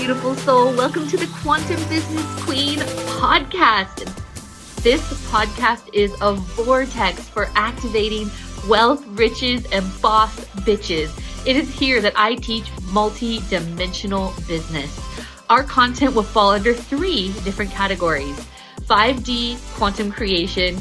beautiful soul. Welcome to the Quantum Business Queen podcast. This podcast is a vortex for activating wealth, riches, and boss bitches. It is here that I teach multi-dimensional business. Our content will fall under 3 different categories: 5D quantum creation,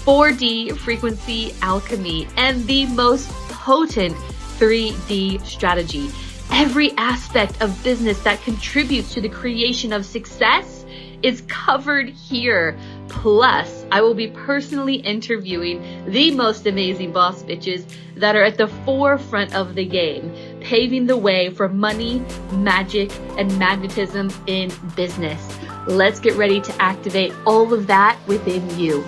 4D frequency alchemy, and the most potent 3D strategy. Every aspect of business that contributes to the creation of success is covered here. Plus, I will be personally interviewing the most amazing boss bitches that are at the forefront of the game, paving the way for money, magic, and magnetism in business. Let's get ready to activate all of that within you.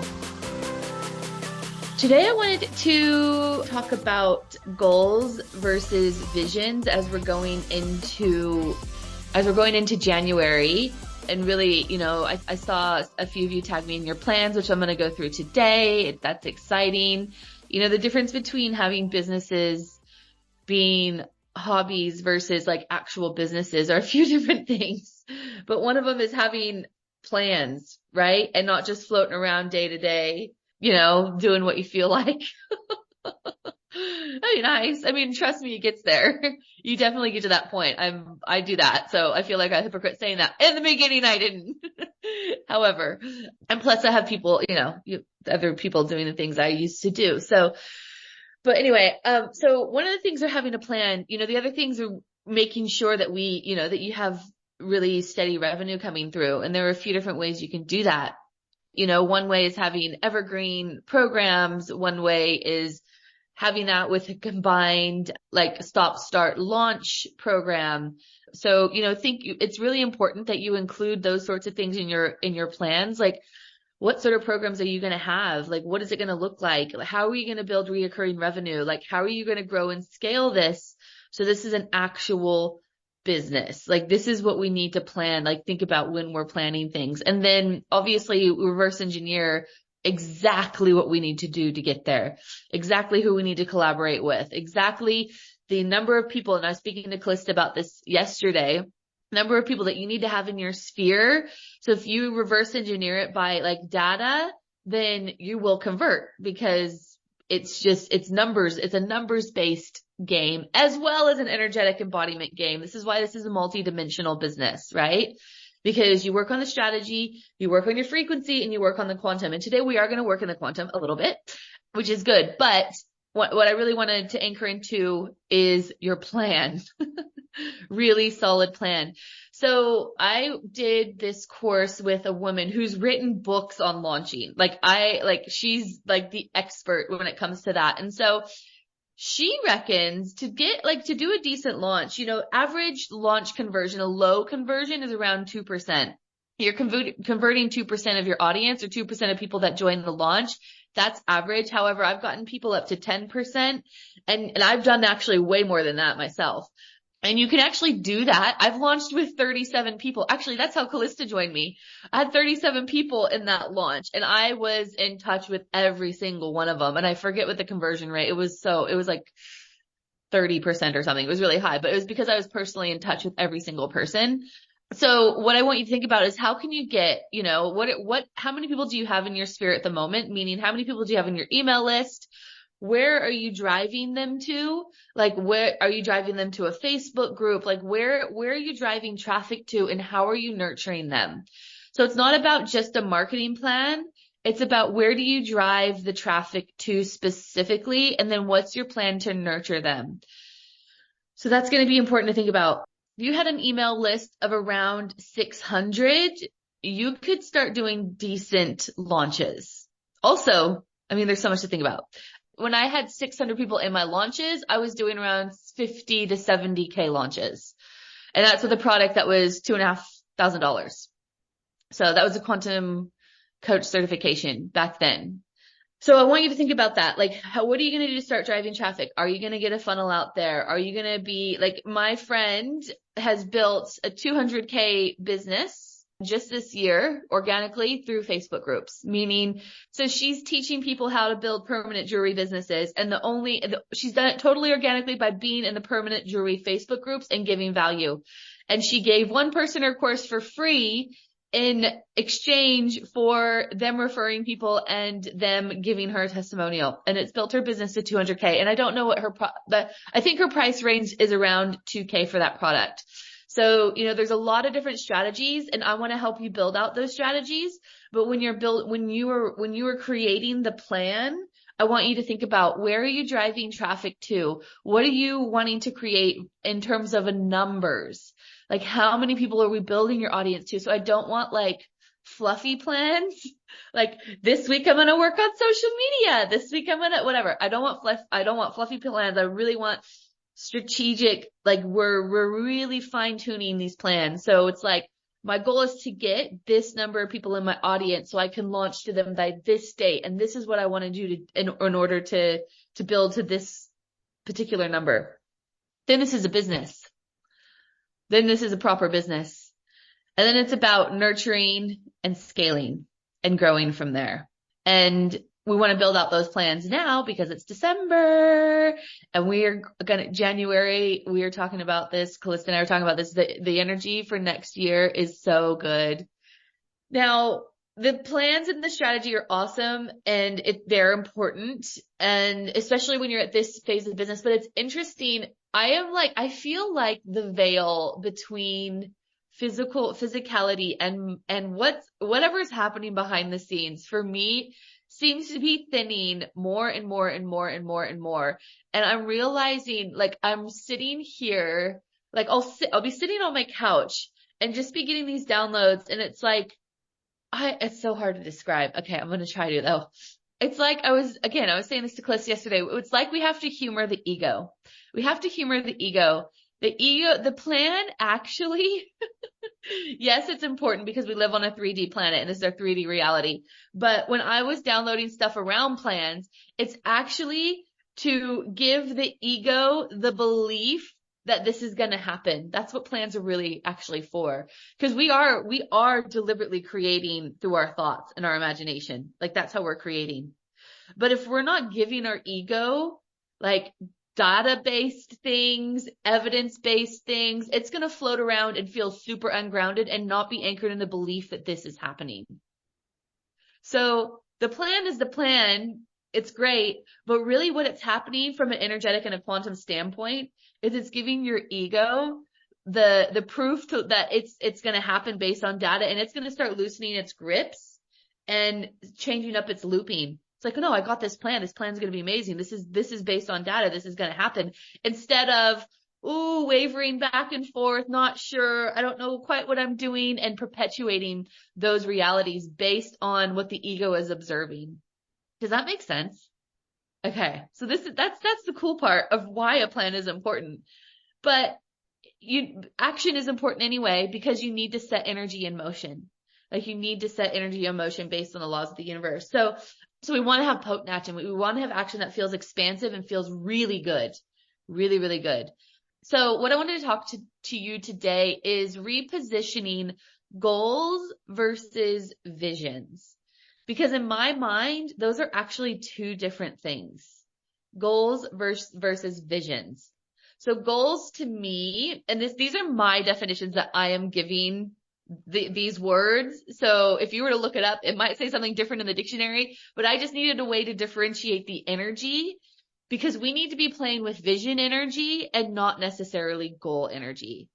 Today I wanted to talk about goals versus visions as we're going into January. And really, I saw a few of you tag me in your plans, which I'm going to go through today. That's exciting. The difference between having businesses being hobbies versus like actual businesses are a few different things. But one of them is having plans, right? And not just floating around day to day, doing what you feel like. That'd be nice. Trust me, it gets there. You definitely get to that point. I do that. So I feel like a hypocrite saying that. In the beginning, I didn't. However, and plus I have people, other people doing the things I used to do. But anyway, so one of the things are having a plan. The other things are making sure that that you have really steady revenue coming through. And there are a few different ways you can do that. One way is having evergreen programs. One way is having that with a combined like stop, start, launch program. So, it's really important that you include those sorts of things in your plans. Like, what sort of programs are you going to have? Like, what is it going to look like? How are you going to build reoccurring revenue? Like, how are you going to grow and scale this? So this is an actual business. Like, this is what we need to plan, like think about when we're planning things. And then obviously reverse engineer exactly what we need to do to get there, exactly who we need to collaborate with, exactly the number of people. And I was speaking to Callista about this yesterday, number of people that you need to have in your sphere. So if you reverse engineer it by like data, then you will convert, because it's numbers. It's a numbers based game as well as an energetic embodiment game. This is why this is a multi-dimensional business, right? Because you work on the strategy, you work on your frequency, and you work on the quantum. And today we are going to work in the quantum a little bit, which is good. But what I really wanted to anchor into is your plan. Really solid plan. So I did this course with a woman who's written books on launching. She's like the expert when it comes to that. And so she reckons to do a decent launch, average launch conversion, a low conversion is around 2%. You're converting 2% of your audience or 2% of people that join the launch. That's average. However, I've gotten people up to 10%, and I've done actually way more than that myself. And you can actually do that. I've launched with 37 people. Actually, that's how Callista joined me. I had 37 people in that launch, and I was in touch with every single one of them. And I forget what the conversion rate, it was like 30% or something. It was really high, but it was because I was personally in touch with every single person. So what I want you to think about is how can you get, how many people do you have in your sphere at the moment? Meaning, how many people do you have in your email list? Where are you driving them to? Like, where are you driving them to? A Facebook group? Like, where are you driving traffic to, and how are you nurturing them? So it's not about just a marketing plan. It's about where do you drive the traffic to specifically, and then what's your plan to nurture them? So that's going to be important to think about. If you had an email list of around 600, you could start doing decent launches. Also, there's so much to think about. When I had 600 people in my launches, I was doing around 50 to 70K launches. And that's with a product that was $2,500. So that was a quantum coach certification back then. So I want you to think about that. Like, what are you going to do to start driving traffic? Are you going to get a funnel out there? Are you going to be like, my friend has built a 200K business just this year organically through Facebook groups, meaning, so she's teaching people how to build permanent jewelry businesses. And she's done it totally organically by being in the permanent jewelry Facebook groups and giving value. And she gave one person her course for free in exchange for them referring people and them giving her a testimonial. And it's built her business to 200K. And I don't know what I think her price range is around 2K for that product. So, there's a lot of different strategies, and I want to help you build out those strategies. But when you were creating the plan, I want you to think about, where are you driving traffic to? What are you wanting to create in terms of numbers? Like, how many people are we building your audience to? So I don't want like fluffy plans. Like, this week I'm going to work on social media. This week I'm going to whatever. I don't want fluffy plans. I really want strategic, like we're really fine tuning these plans. So it's like, my goal is to get this number of people in my audience so I can launch to them by this date. And this is what I want to do in order to build to this particular number. Then this is a business. Then this is a proper business. And then it's about nurturing and scaling and growing from there. And we want to build out those plans now because it's December and January, we are talking about this. Calista and I are talking about this. The energy for next year is so good. Now, the plans and the strategy are awesome, and they're important, and especially when you're at this phase of business. But it's interesting. I feel like the veil between physicality and whatever is happening behind the scenes for me seems to be thinning more and more and more and more and more. And I'm realizing, like, I'm sitting here, like I'll be sitting on my couch and just be getting these downloads. And it's like, it's so hard to describe. Okay. I'm going to try to though. It's like I was saying this to Cliss yesterday. It's like we have to humor the ego. We have to humor the ego. The plan actually, yes, it's important because we live on a 3D planet and this is our 3D reality. But when I was downloading stuff around plans, it's actually to give the ego the belief that this is going to happen. That's what plans are really actually for. Because we are deliberately creating through our thoughts and our imagination. Like, that's how we're creating. But if we're not giving our ego, like, data-based things, evidence-based things, it's going to float around and feel super ungrounded and not be anchored in the belief that this is happening. So the plan is the plan. It's great. But really what it's happening from an energetic and a quantum standpoint is it's giving your ego the proof that it's going to happen based on data, and it's going to start loosening its grips and changing up its looping. It's like, no, I got this plan. This plan's going to be amazing. This is based on data. This is going to happen. Instead of, wavering back and forth, not sure, I don't know quite what I'm doing, and perpetuating those realities based on what the ego is observing. Does that make sense? Okay. So that's the cool part of why a plan is important. But action is important anyway, because you need to set energy in motion. Like, you need to set energy in motion based on the laws of the universe. So we want to have potent action. We want to have action that feels expansive and feels really good. Really, really good. So what I wanted to talk to you today is repositioning goals versus visions. Because in my mind, those are actually two different things. Goals versus visions. So goals to me, and these are my definitions that I am giving these words. So if you were to look it up, it might say something different in the dictionary, but I just needed a way to differentiate the energy, because we need to be playing with vision energy and not necessarily goal energy.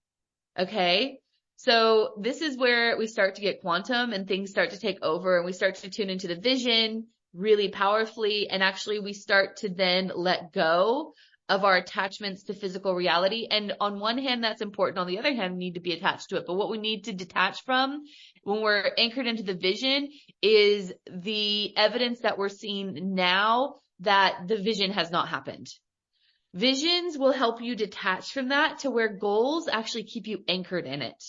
Okay. So this is where we start to get quantum and things start to take over, and we start to tune into the vision really powerfully. And actually we start to then let go of our attachments to physical reality. And on one hand, that's important. On the other hand, we need to be attached to it. But what we need to detach from when we're anchored into the vision is the evidence that we're seeing now that the vision has not happened. Visions will help you detach from that to where goals actually keep you anchored in it.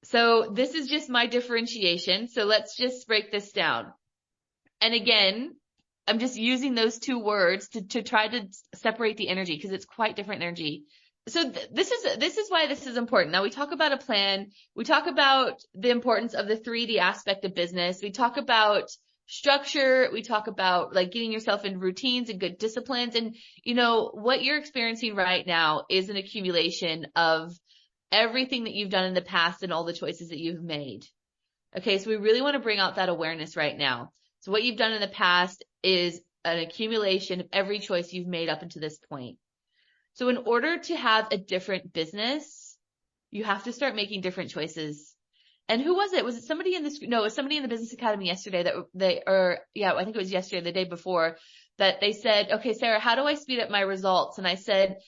So this is just my differentiation. So let's just break this down. And again, I'm just using those two words to try to separate the energy, because it's quite different energy. So this is why this is important. Now we talk about a plan. We talk about the importance of the 3D aspect of business. We talk about structure. We talk about like getting yourself in routines and good disciplines. And what you're experiencing right now is an accumulation of everything that you've done in the past and all the choices that you've made. Okay, so we really want to bring out that awareness right now. So what you've done in the past is an accumulation of every choice you've made up until this point. So in order to have a different business, you have to start making different choices. And who was it? Was it somebody in this? No, it was somebody in the Business Academy yesterday I think it was yesterday, the day before, that they said, okay, Sarah, how do I speed up my results? And I said,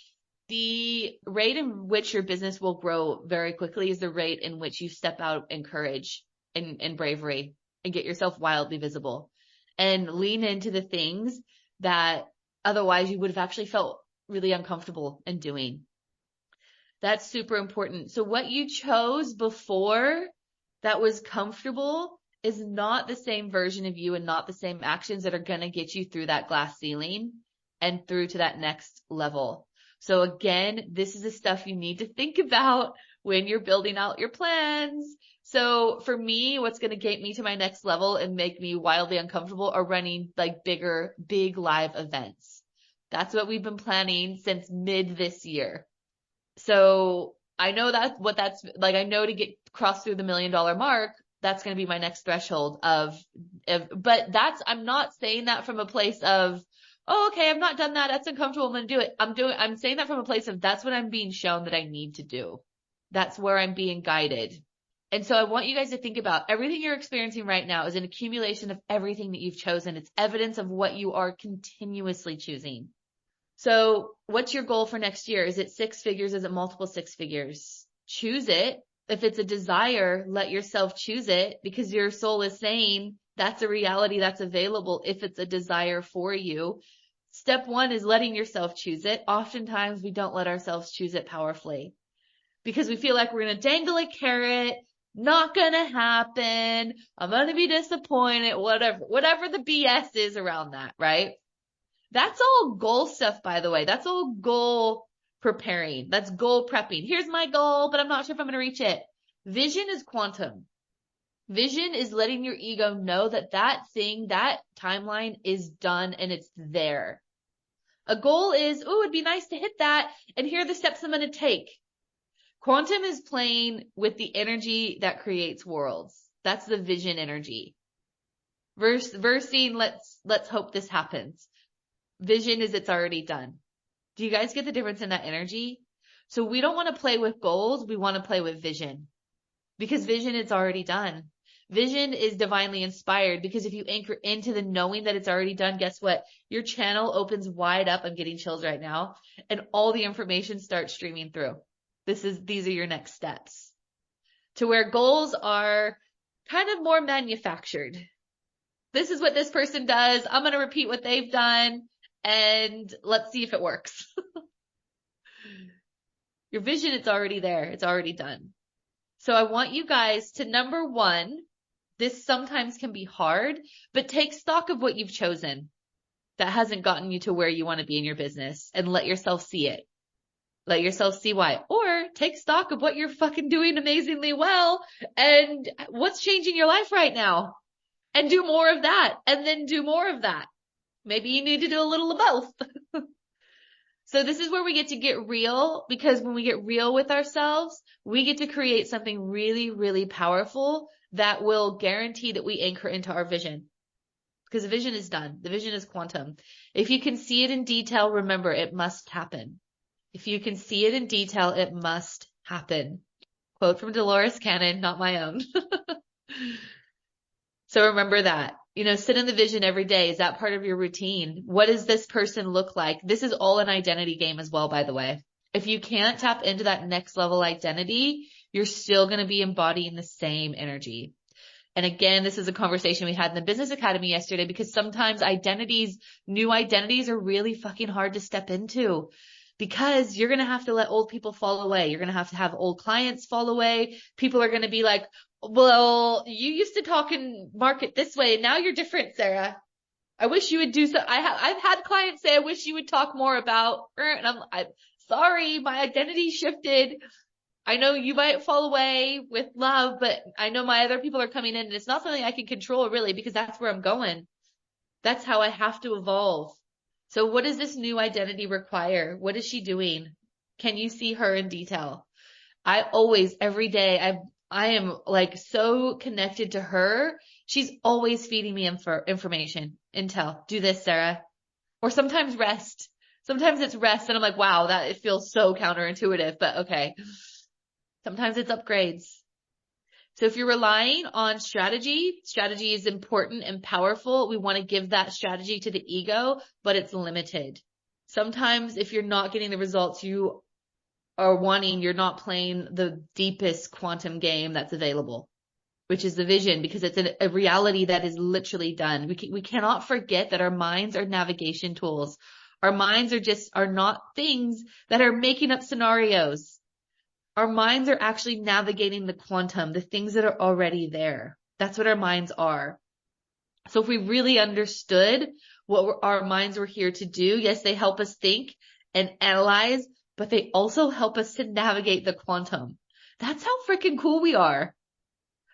the rate in which your business will grow very quickly is the rate in which you step out in courage and bravery and get yourself wildly visible and lean into the things that otherwise you would have actually felt really uncomfortable in doing. That's super important. So what you chose before that was comfortable is not the same version of you and not the same actions that are going to get you through that glass ceiling and through to that next level. So again, this is the stuff you need to think about when you're building out your plans. So for me, what's going to get me to my next level and make me wildly uncomfortable are running like big live events. That's what we've been planning since mid this year. So I know that's what that's like. I know to cross through the $1 million mark, that's going to be my next threshold but I'm not saying that from a place of, oh, okay, I've not done that. That's uncomfortable. I'm going to do it. I'm saying that from a place of that's what I'm being shown that I need to do. That's where I'm being guided. And so I want you guys to think about everything you're experiencing right now is an accumulation of everything that you've chosen. It's evidence of what you are continuously choosing. So what's your goal for next year? Is it 6 figures? Is it multiple 6 figures? Choose it. If it's a desire, let yourself choose it because your soul is saying that's a reality that's available if it's a desire for you. Step 1 is letting yourself choose it. Oftentimes we don't let ourselves choose it powerfully because we feel like we're going to dangle a carrot. Not going to happen. I'm going to be disappointed, whatever the BS is around that, right? That's all goal stuff, by the way. That's all goal preparing. That's goal prepping. Here's my goal, but I'm not sure if I'm going to reach it. Vision is quantum. Vision is letting your ego know that thing, that timeline is done and it's there. A goal is, oh, it'd be nice to hit that. And here are the steps I'm going to take. Quantum is playing with the energy that creates worlds. That's the vision energy. Versing, let's hope this happens. Vision is it's already done. Do you guys get the difference in that energy? So we don't want to play with goals. We want to play with vision because vision is already done. Vision is divinely inspired because if you anchor into the knowing that it's already done, guess what? Your channel opens wide up. I'm getting chills right now and all the information starts streaming through. These are your next steps to where goals are kind of more manufactured. This is what this person does. I'm going to repeat what they've done. And let's see if it works. Your vision, it's already there. It's already done. So I want you guys to, number 1, this sometimes can be hard, but take stock of what you've chosen that hasn't gotten you to where you want to be in your business and let yourself see it. Let yourself see why. Or take stock of what you're fucking doing amazingly well and what's changing your life right now and do more of that and then do more of that. Maybe you need to do a little of both. So this is where we get to get real because when we get real with ourselves, we get to create something really, really powerful that will guarantee that we anchor into our vision because the vision is done. The vision is quantum. If you can see it in detail, remember it must happen. If you can see it in detail, it must happen. Quote from Dolores Cannon, not my own. So remember that. Sit in the vision every day. Is that part of your routine? What does this person look like? This is all an identity game as well, by the way. If you can't tap into that next level identity, you're still going to be embodying the same energy. And again, this is a conversation we had in the Business Academy yesterday because sometimes new identities are really fucking hard to step into because you're going to have to let old people fall away. You're going to have old clients fall away. People are going to be like, well, you used to talk and market this way and now you're different, Sarah. I wish you would do so. I've had clients say, I wish you would talk more about, and I'm sorry, my identity shifted. I know you might fall away with love, but I know my other people are coming in and it's not something I can control really because that's where I'm going. That's how I have to evolve. So what does this new identity require? What is she doing? Can you see her in detail? I always, every day, I am like so connected to her. She's always feeding me information, intel. Do this, Sarah. Or sometimes rest. Sometimes it's rest and I'm like, wow, that it feels so counterintuitive, but okay. Sometimes it's upgrades. So if you're relying on strategy is important and powerful. We want to give that strategy to the ego, but it's limited. Sometimes if you're not getting the results you are wanting, you're not playing the deepest quantum game that's available, which is the vision, because it's a reality that is literally done. We cannot forget that our minds are navigation tools. Our minds are not things that are making up scenarios. Our minds are actually navigating the quantum, the things that are already there. That's what our minds are. So if we really understood what our minds were here to do, yes, they help us think and analyze, but they also help us to navigate the quantum. That's how freaking cool we are.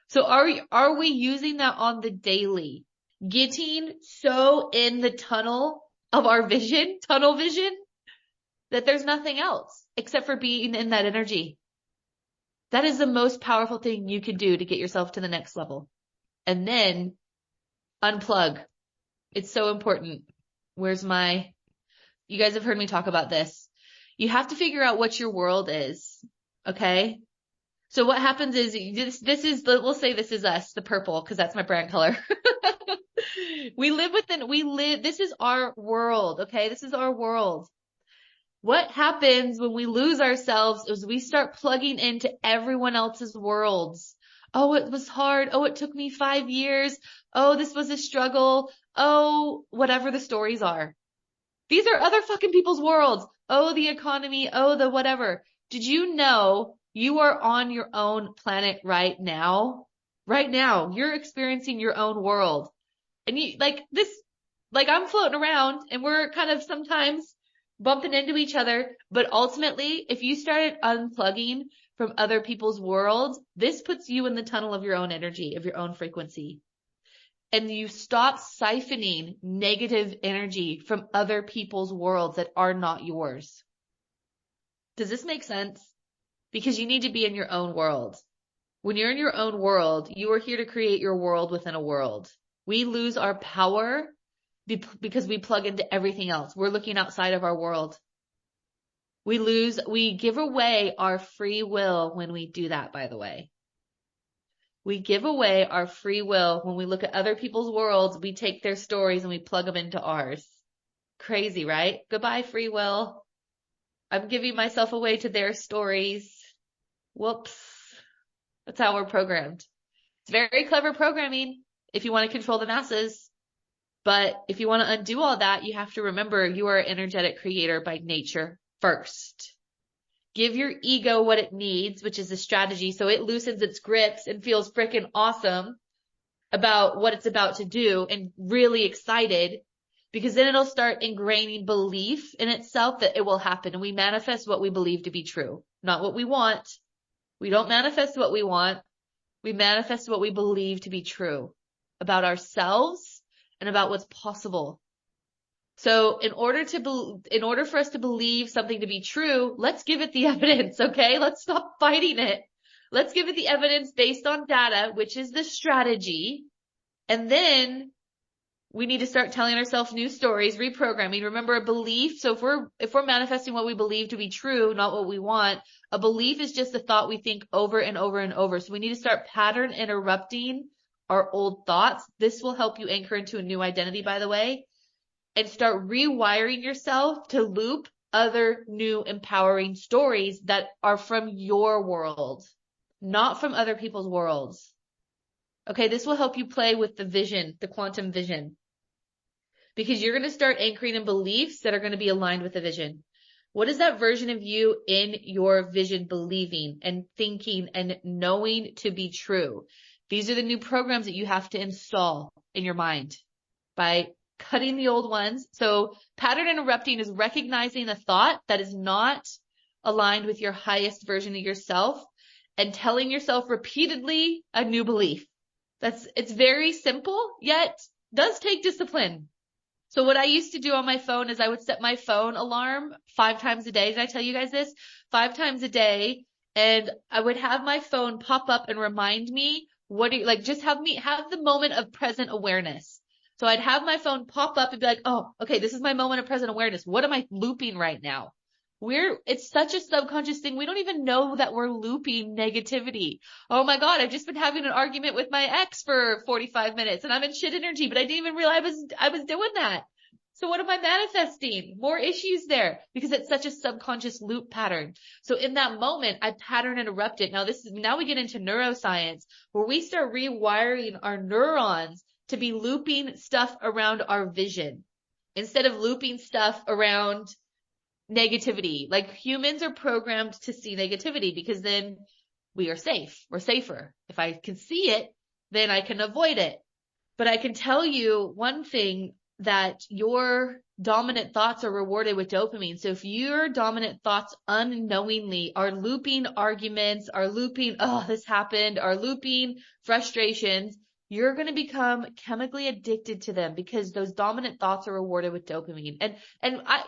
So are we using that on the daily? Getting so in the tunnel of our vision, tunnel vision, that there's nothing else except for being in that energy. That is the most powerful thing you can do to get yourself to the next level. And then unplug. It's so important. You guys have heard me talk about this. You have to figure out what your world is. Okay? So what happens is we'll say this is us, the purple, because that's my brand color. This is our world. Okay? This is our world. What happens when we lose ourselves is we start plugging into everyone else's worlds. Oh, it was hard. Oh, it took me 5 years. Oh, this was a struggle. Oh, whatever the stories are. These are other fucking people's worlds. Oh, the economy. Oh, the whatever. Did you know you are on your own planet right now? Right now, you're experiencing your own world. And I'm floating around and we're kind of sometimes bumping into each other. But ultimately, if you started unplugging from other people's worlds, this puts you in the tunnel of your own energy, of your own frequency. And you stop siphoning negative energy from other people's worlds that are not yours. Does this make sense? Because you need to be in your own world. When you're in your own world, you are here to create your world within a world. We lose our power because we plug into everything else. We're looking outside of our world. We give away our free will when we do that, by the way. We give away our free will when we look at other people's worlds. We take their stories and we plug them into ours. Crazy, right? Goodbye, free will. I'm giving myself away to their stories. Whoops. That's how we're programmed. It's very clever programming if you want to control the masses. But if you want to undo all that, you have to remember you are an energetic creator by nature first. Give your ego what it needs, which is a strategy, so it loosens its grips and feels freaking awesome about what it's about to do and really excited, because then it'll start ingraining belief in itself that it will happen. And we manifest what we believe to be true, not what we want. We don't manifest what we want. We manifest what we believe to be true about ourselves and about what's possible. So in order for us to believe something to be true, let's give it the evidence, okay? Let's stop fighting it. Let's give it the evidence based on data, which is the strategy. And then we need to start telling ourselves new stories, reprogramming. Remember, a belief. So if we're manifesting what we believe to be true, not what we want, a belief is just a thought we think over and over and over. So we need to start pattern interrupting our old thoughts. This will help you anchor into a new identity, by the way, and start rewiring yourself to loop other new empowering stories that are from your world, not from other people's worlds. Okay, this will help you play with the vision, the quantum vision, because you're going to start anchoring in beliefs that are going to be aligned with the vision. What is that version of you in your vision believing and thinking and knowing to be true? These are the new programs that you have to install in your mind by cutting the old ones. So pattern interrupting is recognizing a thought that is not aligned with your highest version of yourself and telling yourself repeatedly a new belief. It's very simple, yet does take discipline. So what I used to do on my phone is I would set my phone alarm 5 times a day. Did I tell you guys this? 5 times a day. And I would have my phone pop up and remind me, just have the moment of present awareness. So I'd have my phone pop up and be like, oh, okay, this is my moment of present awareness. What am I looping right now? It's such a subconscious thing. We don't even know that we're looping negativity. Oh my God, I've just been having an argument with my ex for 45 minutes and I'm in shit energy, but I didn't even realize I was doing that. So what am I manifesting? More issues there because it's such a subconscious loop pattern. So in that moment, I pattern interrupt it. Now we get into neuroscience where we start rewiring our neurons to be looping stuff around our vision instead of looping stuff around negativity. Like humans are programmed to see negativity because then we are safe. We're safer. If I can see it, then I can avoid it. But I can tell you one thing, that your dominant thoughts are rewarded with dopamine. So if your dominant thoughts unknowingly are looping arguments, are looping, oh, this happened, are looping frustrations, you're going to become chemically addicted to them because those dominant thoughts are rewarded with dopamine.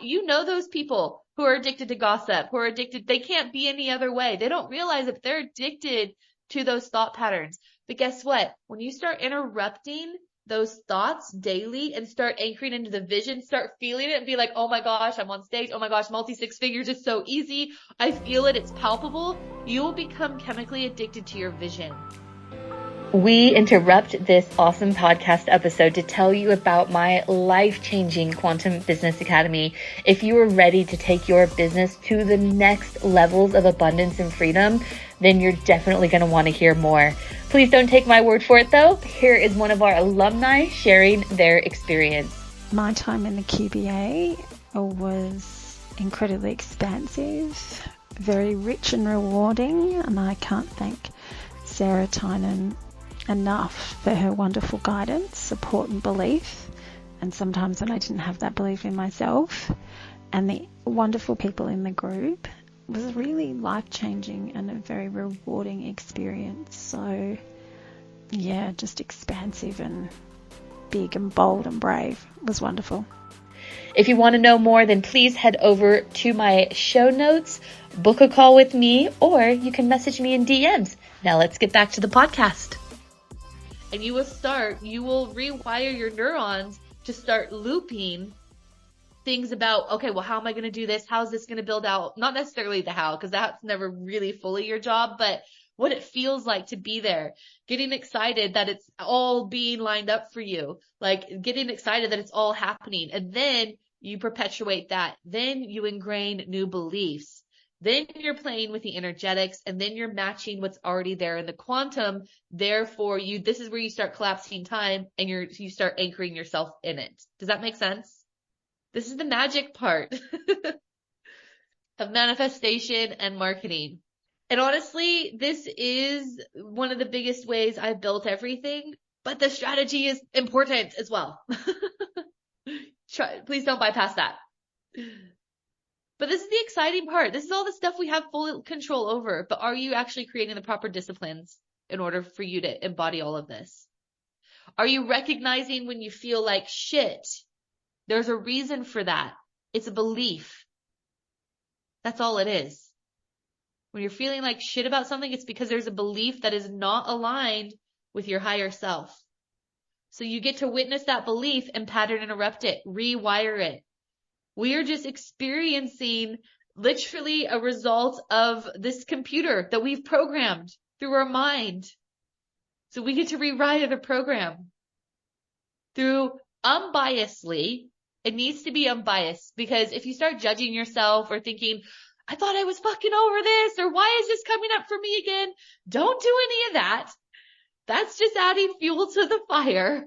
You know those people who are addicted to gossip, who are addicted, they can't be any other way. They don't realize that they're addicted to those thought patterns. But guess what? When you start interrupting those thoughts daily and start anchoring into the vision, start feeling it and be like, oh my gosh, I'm on stage. Oh my gosh, multi-six figures is so easy. I feel it. It's palpable. You will become chemically addicted to your vision. We interrupt this awesome podcast episode to tell you about my life-changing Quantum Business Academy. If you are ready to take your business to the next levels of abundance and freedom, then you're definitely going to want to hear more. Please don't take my word for it though. Here is one of our alumni sharing their experience. My time in the QBA was incredibly expansive, very rich and rewarding, and I can't thank Sarah Tynan enough for her wonderful guidance, support and belief, and sometimes when I didn't have that belief in myself, and the wonderful people in the group. It was really life-changing and a very rewarding experience. So yeah, just expansive and big and bold and brave. It was wonderful. If you want to know more, then please head over to my show notes, book a call with me, or you can message me in DMs. Now let's get back to the podcast. And you will rewire your neurons to start looping things about, okay, well, how am I going to do this? How's this going to build out? Not necessarily the how, because that's never really fully your job, but what it feels like to be there, getting excited that it's all being lined up for you, like getting excited that it's all happening. And then you perpetuate that. Then you ingrain new beliefs. Then you're playing with the energetics, and then you're matching what's already there in the quantum. Therefore, this is where you start collapsing time and you start anchoring yourself in it. Does that make sense? This is the magic part of manifestation and marketing. And honestly, this is one of the biggest ways I've built everything, but the strategy is important as well. Please don't bypass that. But this is the exciting part. This is all the stuff we have full control over. But are you actually creating the proper disciplines in order for you to embody all of this? Are you recognizing when you feel like shit? There's a reason for that. It's a belief. That's all it is. When you're feeling like shit about something, it's because there's a belief that is not aligned with your higher self. So you get to witness that belief and pattern interrupt it, rewire it. We are just experiencing literally a result of this computer that we've programmed through our mind. So we get to rewrite the program through unbiasedly. It needs to be unbiased, because if you start judging yourself or thinking, I thought I was fucking over this, or why is this coming up for me again? Don't do any of that. That's just adding fuel to the fire.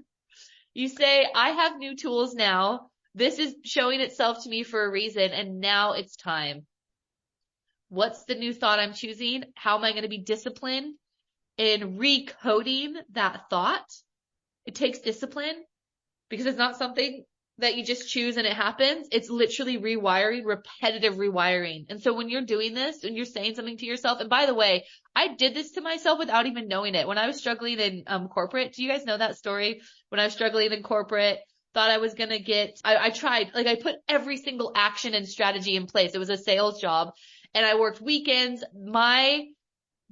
You say, I have new tools now. This is showing itself to me for a reason, and now it's time. What's the new thought I'm choosing? How am I going to be disciplined in recoding that thought? It takes discipline, because it's not something that you just choose and it happens. It's literally rewiring, repetitive rewiring. And so when you're doing this and you're saying something to yourself, and by the way, I did this to myself without even knowing it. When I was struggling in corporate, do you guys know that story? When I was struggling in corporate, thought I was going to I tried, like I put every single action and strategy in place. It was a sales job. and I worked weekends. My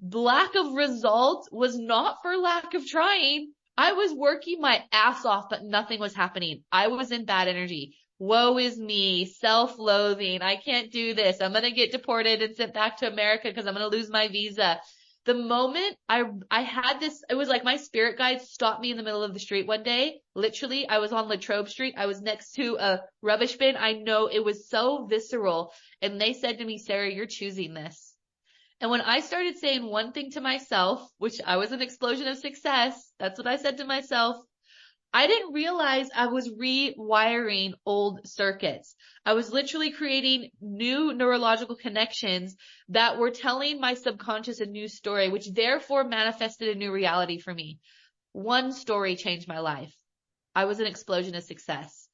lack of results was not for lack of trying. I was working my ass off, but nothing was happening. I was in bad energy. Woe is me, self-loathing. I can't do this. I'm going to get deported and sent back to America because I'm going to lose my visa. The moment I had this, it was like my spirit guide stopped me in the middle of the street one day. Literally, I was on Latrobe Street. I was next to a rubbish bin. I know it was so visceral. And they said to me, Sarah, you're choosing this. And when I started saying one thing to myself, which I was an explosion of success, that's what I said to myself. I didn't realize I was rewiring old circuits. I was literally creating new neurological connections that were telling my subconscious a new story, which therefore manifested a new reality for me. One story changed my life. I was an explosion of success.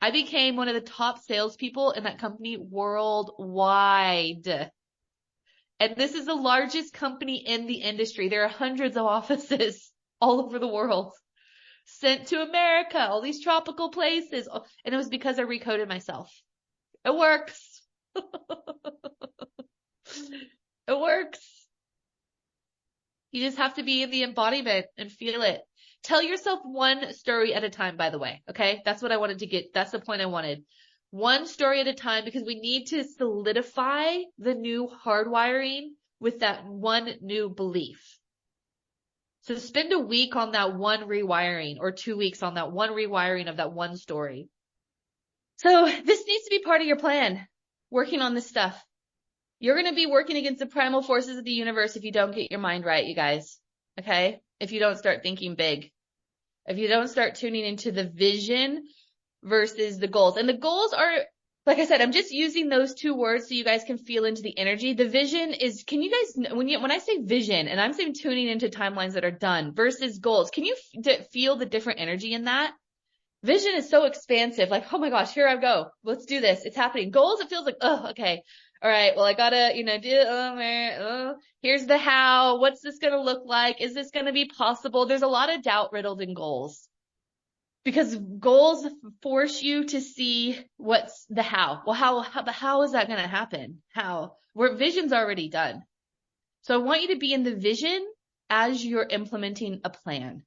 I became one of the top salespeople in that company worldwide. And this is the largest company in the industry. There are hundreds of offices all over the world. Sent to America, all these tropical places. And it was because I recoded myself. It works. It works. You just have to be in the embodiment and feel it. Tell yourself one story at a time, by the way. Okay. That's what I wanted to get. That's the point I wanted. One story at a time, because we need to solidify the new hardwiring with that one new belief. So spend a week on that one rewiring, or 2 weeks on that one rewiring of that one story. So this needs to be part of your plan, working on this stuff. You're going to be working against the primal forces of the universe if you don't get your mind right, you guys. Okay? If you don't start thinking big. If you don't start tuning into the vision versus the goals. And the goals are, like I said, I'm just using those two words so you guys can feel into the energy. The vision is, can you guys, when I say vision, and I'm saying tuning into timelines that are done versus goals, can you feel the different energy in that? Vision is so expansive, like, oh my gosh, here I go. Let's do this. It's happening. Goals, it feels like, oh, okay. All right. Well, I gotta, here's the how. What's this going to look like? Is this going to be possible? There's a lot of doubt riddled in goals. Because goals force you to see what's the how. Well, how is that going to happen? How? Where vision's already done. So I want you to be in the vision as you're implementing a plan.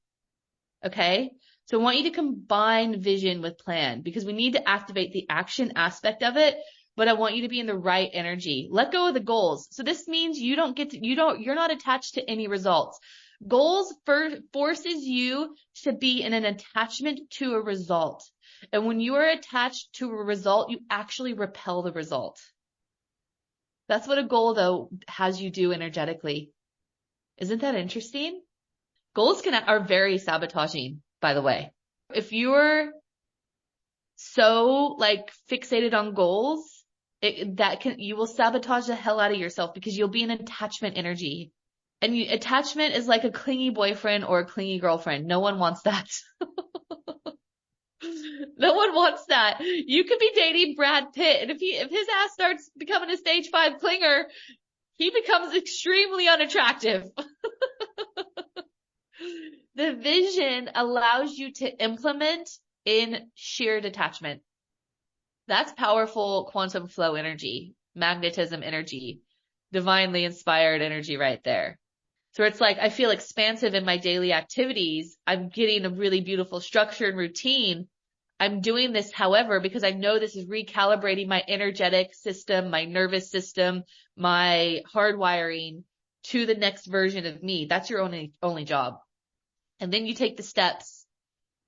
Okay? So I want you to combine vision with plan, because we need to activate the action aspect of it, but I want you to be in the right energy. Let go of the goals. So this means you're not attached to any results. Goals forces you to be in an attachment to a result. And when you are attached to a result, you actually repel the result. That's what a goal, though, has you do energetically. Isn't that interesting? Goals are very sabotaging, by the way. If you're so fixated on goals, you will sabotage the hell out of yourself, because you'll be in attachment energy. And attachment is like a clingy boyfriend or a clingy girlfriend. No one wants that. No one wants that. You could be dating Brad Pitt, and if his ass starts becoming a stage 5 clinger, he becomes extremely unattractive. The vision allows you to implement in sheer detachment. That's powerful quantum flow energy, magnetism energy, divinely inspired energy right there. So it's like, I feel expansive in my daily activities. I'm getting a really beautiful structure and routine. I'm doing this, however, because I know this is recalibrating my energetic system, my nervous system, my hardwiring to the next version of me. That's your only job. And then you take the steps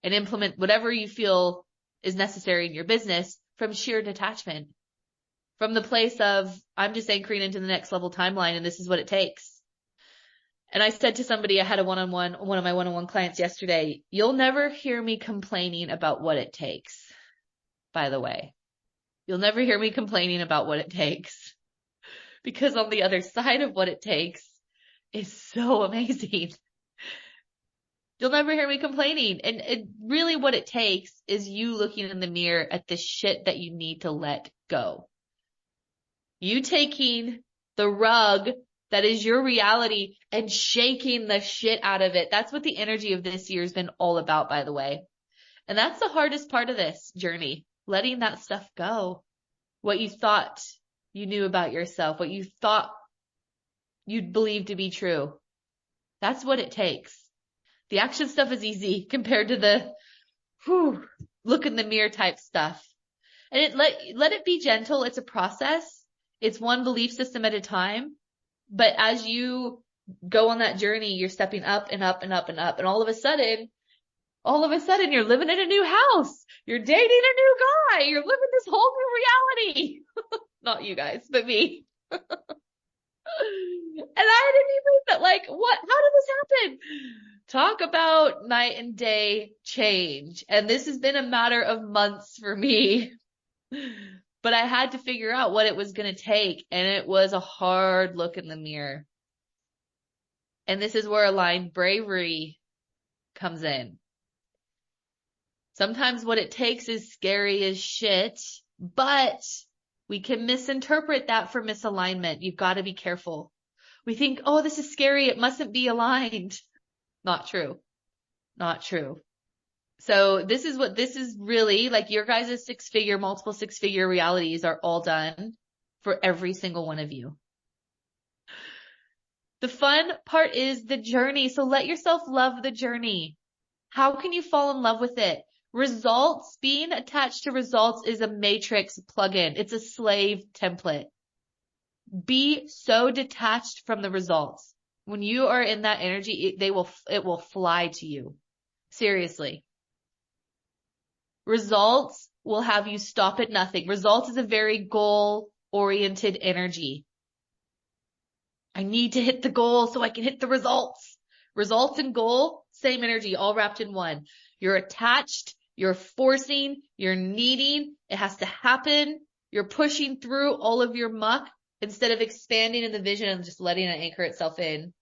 and implement whatever you feel is necessary in your business from sheer detachment, from the place of, I'm just anchoring into the next level timeline, and this is what it takes. And I said to somebody, I had one of my one-on-one clients yesterday, you'll never hear me complaining about what it takes. By the way, you'll never hear me complaining about what it takes, because on the other side of what it takes is so amazing. You'll never hear me complaining. And really what it takes is you looking in the mirror at the shit that you need to let go. You taking the rug that is your reality and shaking the shit out of it. That's what the energy of this year has been all about, by the way. And that's the hardest part of this journey, letting that stuff go. What you thought you knew about yourself, what you thought you'd believe to be true. That's what it takes. The action stuff is easy compared to the look in the mirror type stuff. And let it be gentle. It's a process. It's one belief system at a time. But as you go on that journey, you're stepping up and up and up and up. And all of a sudden, you're living in a new house. You're dating a new guy. You're living this whole new reality. Not you guys, but me. And I didn't even, like, what? How did this happen? Talk about night and day change. And this has been a matter of months for me. But I had to figure out what it was going to take. And it was a hard look in the mirror. And this is where aligned bravery comes in. Sometimes what it takes is scary as shit, but we can misinterpret that for misalignment. You've got to be careful. We think, oh, this is scary. It mustn't be aligned. Not true. Not true. So this is really like your guys' multiple six-figure realities are all done for every single one of you. The fun part is the journey. So let yourself love the journey. How can you fall in love with it? Results, being attached to results is a matrix plugin. It's a slave template. Be so detached from the results. When you are in that energy, it will fly to you. Seriously. Results will have you stop at nothing. Results is a very goal-oriented energy. I need to hit the goal so I can hit the results. Results and goal, same energy, all wrapped in one. You're attached, you're forcing, you're needing, it has to happen. You're pushing through all of your muck instead of expanding in the vision and just letting it anchor itself in.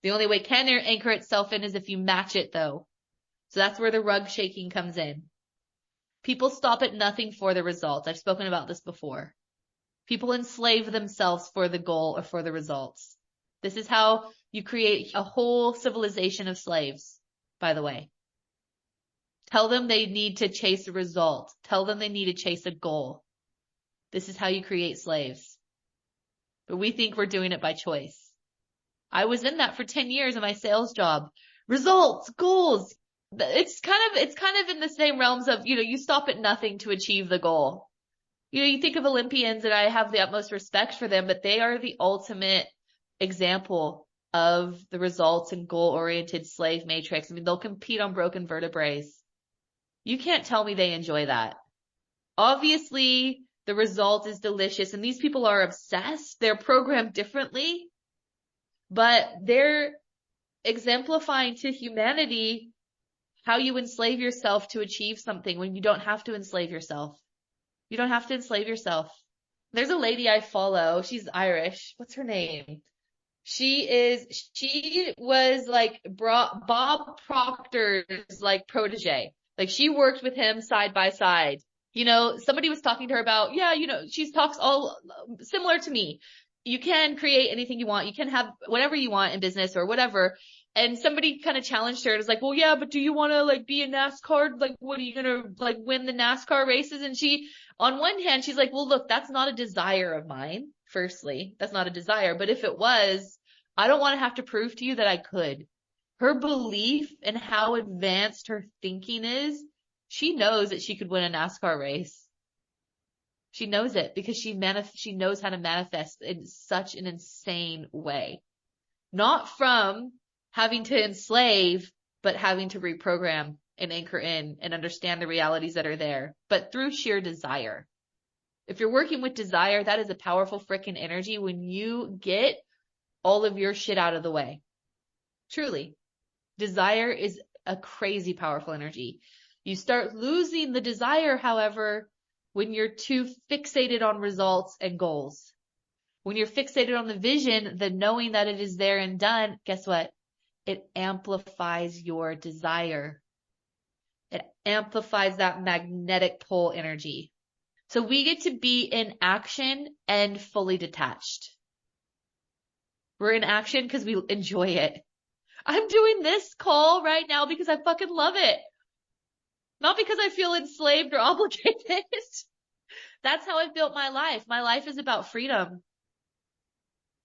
The only way it can anchor itself in is if you match it though. So that's where the rug shaking comes in. People stop at nothing for the results. I've spoken about this before. People enslave themselves for the goal or for the results. This is how you create a whole civilization of slaves, by the way. Tell them they need to chase a result. Tell them they need to chase a goal. This is how you create slaves. But we think we're doing it by choice. I was in that for 10 years in my sales job. Results, goals. It's kind of in the same realms of, you stop at nothing to achieve the goal. You think of Olympians, and I have the utmost respect for them, but they are the ultimate example of the results and goal-oriented slave matrix. I mean, they'll compete on broken vertebrae. You can't tell me they enjoy that. Obviously, the result is delicious, and these people are obsessed. They're programmed differently, but they're exemplifying to humanity how you enslave yourself to achieve something when you don't have to enslave yourself. You don't have to enslave yourself. There's a lady I follow. She's Irish. What's her name? She was like Bob Proctor's like protege. Like she worked with him side by side. Somebody was talking to her about, she talks all similar to me. You can create anything you want. You can have whatever you want in business or whatever. And somebody kind of challenged her and was like, well, yeah, but do you want to like be a NASCAR? Like, what are you going to like win the NASCAR races? And she, on one hand, she's like, well, look, that's not a desire of mine. Firstly, that's not a desire. But if it was, I don't want to have to prove to you that I could. Her belief and how advanced her thinking is, she knows that she could win a NASCAR race. She knows it because she knows how to manifest in such an insane way. Not from having to enslave, but having to reprogram and anchor in and understand the realities that are there, but through sheer desire. If you're working with desire, that is a powerful freaking energy when you get all of your shit out of the way. Truly. Desire is a crazy powerful energy. You start losing the desire, however, when you're too fixated on results and goals. When you're fixated on the vision, the knowing that it is there and done, guess what? It amplifies your desire. It amplifies that magnetic pole energy. So we get to be in action and fully detached. We're in action because we enjoy it. I'm doing this call right now because I fucking love it. Not because I feel enslaved or obligated. That's how I've built my life. My life is about freedom.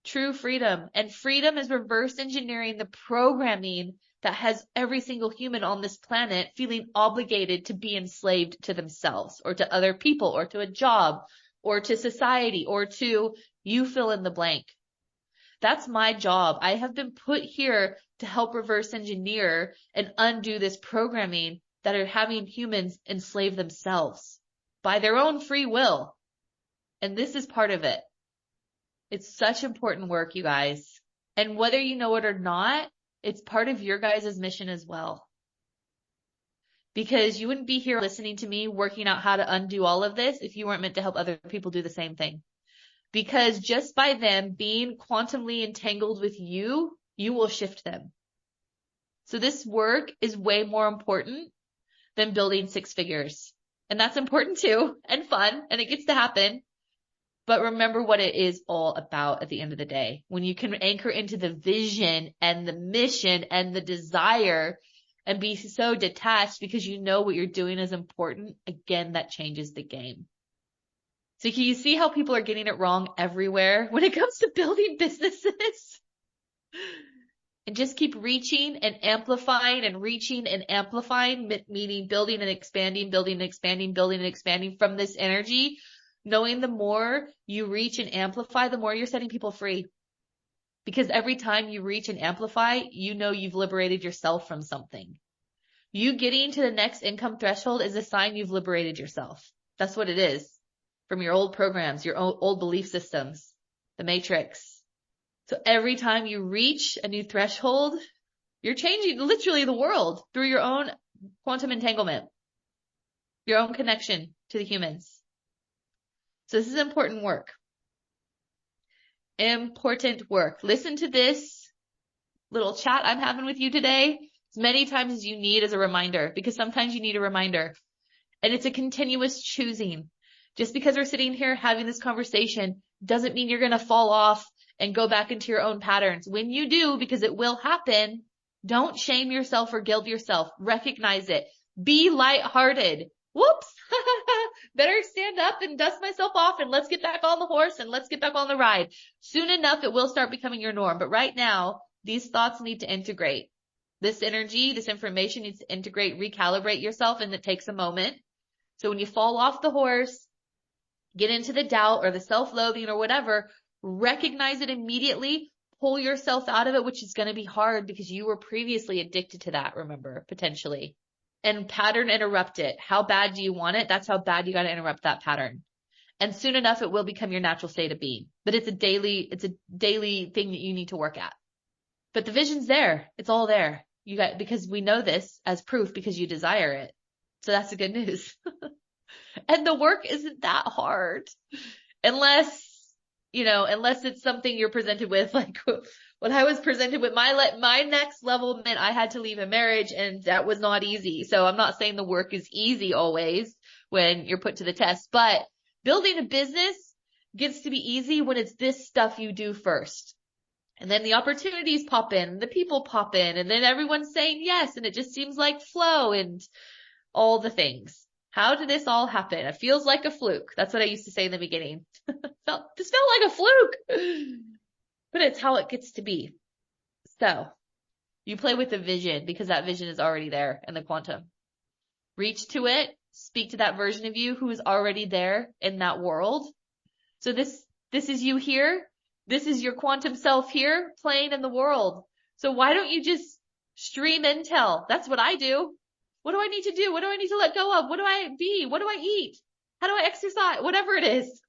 True freedom. And freedom is reverse engineering the programming that has every single human on this planet feeling obligated to be enslaved to themselves or to other people or to a job or to society or to you fill in the blank. That's my job. I have been put here to help reverse engineer and undo this programming that are having humans enslave themselves by their own free will. And this is part of it. It's such important work, you guys. And whether you know it or not, it's part of your guys' mission as well. Because you wouldn't be here listening to me working out how to undo all of this if you weren't meant to help other people do the same thing. Because just by them being quantumly entangled with you, you will shift them. So this work is way more important than building six figures. And that's important too, and fun, and it gets to happen. But remember what it is all about at the end of the day. When you can anchor into the vision and the mission and the desire and be so detached because you know what you're doing is important, again, that changes the game. So can you see how people are getting it wrong everywhere when it comes to building businesses? And just keep reaching and amplifying and reaching and amplifying, meaning building and expanding, building and expanding, building and expanding from this energy. Knowing the more you reach and amplify, the more you're setting people free. Because every time you reach and amplify, you know you've liberated yourself from something. You getting to the next income threshold is a sign you've liberated yourself. That's what it is. From your old programs, your old belief systems, the matrix. So every time you reach a new threshold, you're changing literally the world through your own quantum entanglement, your own connection to the humans. So this is important work. Important work. Listen to this little chat I'm having with you today as many times as you need as a reminder, because sometimes you need a reminder. And it's a continuous choosing. Just because we're sitting here having this conversation doesn't mean you're going to fall off and go back into your own patterns. When you do, because it will happen, don't shame yourself or guilt yourself. Recognize it. Be lighthearted. Whoops. Better stand up and dust myself off and let's get back on the horse and let's get back on the ride. Soon enough, it will start becoming your norm. But right now, these thoughts need to integrate. This energy, this information needs to integrate, recalibrate yourself, and it takes a moment. So when you fall off the horse, get into the doubt or the self-loathing or whatever, recognize it immediately, pull yourself out of it, which is going to be hard because you were previously addicted to that, remember, potentially. And pattern interrupt it. How bad do you want it? That's how bad you got to interrupt that pattern. And soon enough, it will become your natural state of being. But it's a daily thing that you need to work at. But the vision's there. It's all there. Because we know this as proof because you desire it. So that's the good news. And the work isn't that hard. Unless it's something you're presented with, like when I was presented with my next level meant I had to leave a marriage, and that was not easy. So I'm not saying the work is easy always when you're put to the test, but building a business gets to be easy when it's this stuff you do first. And then the opportunities pop in, the people pop in, and then everyone's saying yes, and it just seems like flow and all the things. How did this all happen? It feels like a fluke. That's what I used to say in the beginning. This felt like a fluke, but it's how it gets to be. So you play with the vision because that vision is already there in the quantum. Reach to it, speak to that version of you who is already there in that world. So this is you here. This is your quantum self here playing in the world. So why don't you just stream intel? That's what I do. What do I need to do? What do I need to let go of? What do I be? What do I eat? How do I exercise? Whatever it is.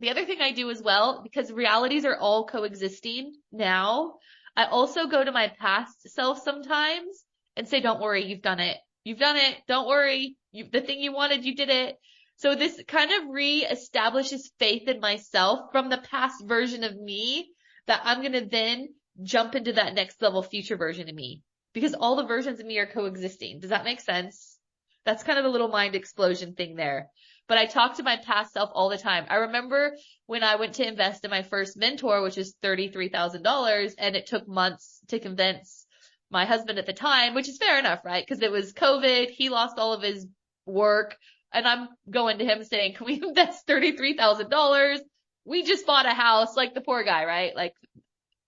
The other thing I do as well, because realities are all coexisting now, I also go to my past self sometimes and say, don't worry, you've done it. You've done it. Don't worry. The thing you wanted, you did it. So this kind of reestablishes faith in myself from the past version of me that I'm going to then jump into that next level future version of me. Because all the versions of me are coexisting. Does that make sense? That's kind of a little mind explosion thing there. But I talk to my past self all the time. I remember when I went to invest in my first mentor, which was $33,000, and it took months to convince my husband at the time, which is fair enough, right? Because it was COVID. He lost all of his work. And I'm going to him saying, can we invest $33,000? We just bought a house, like the poor guy, right? Like,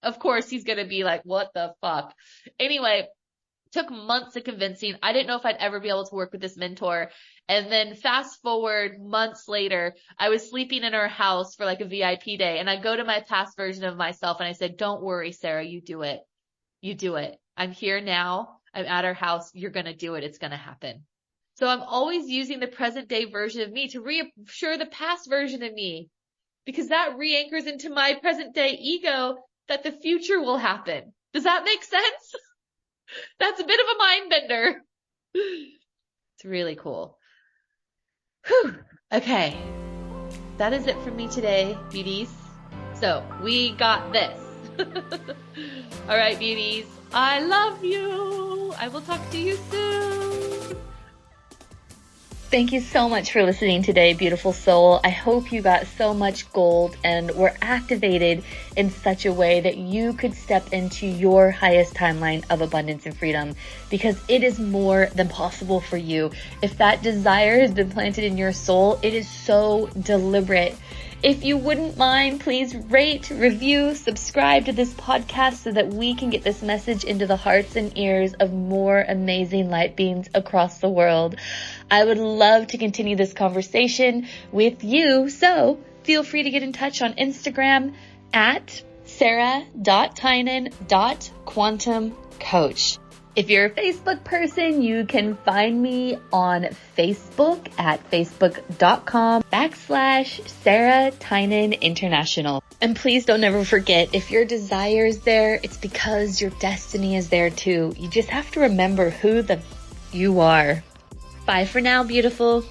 of course he's going to be like, what the fuck? Anyway, took months of convincing. I didn't know if I'd ever be able to work with this mentor. And then fast forward months later, I was sleeping in her house for like a VIP day, and I go to my past version of myself and I said, don't worry, Sarah, you do it. You do it. I'm here now. I'm at her house. You're going to do it. It's going to happen. So I'm always using the present day version of me to reassure the past version of me, because that re-anchors into my present day ego that the future will happen. Does that make sense? That's a bit of a mind bender. It's really cool. Whew. Okay. That is it for me today, beauties. So we got this. All right, beauties. I love you. I will talk to you soon. Thank you so much for listening today, beautiful soul. I hope you got so much gold and were activated in such a way that you could step into your highest timeline of abundance and freedom, because it is more than possible for you. If that desire has been planted in your soul, it is so deliberate. If you wouldn't mind, please rate, review, subscribe to this podcast so that we can get this message into the hearts and ears of more amazing light beings across the world. I would love to continue this conversation with you, so feel free to get in touch on Instagram at sarah.tynan.quantumcoach. If you're a Facebook person, you can find me on Facebook at facebook.com/Sarah Tynan International. And please don't ever forget, if your desire is there, it's because your destiny is there too. You just have to remember who you are. Bye for now, beautiful.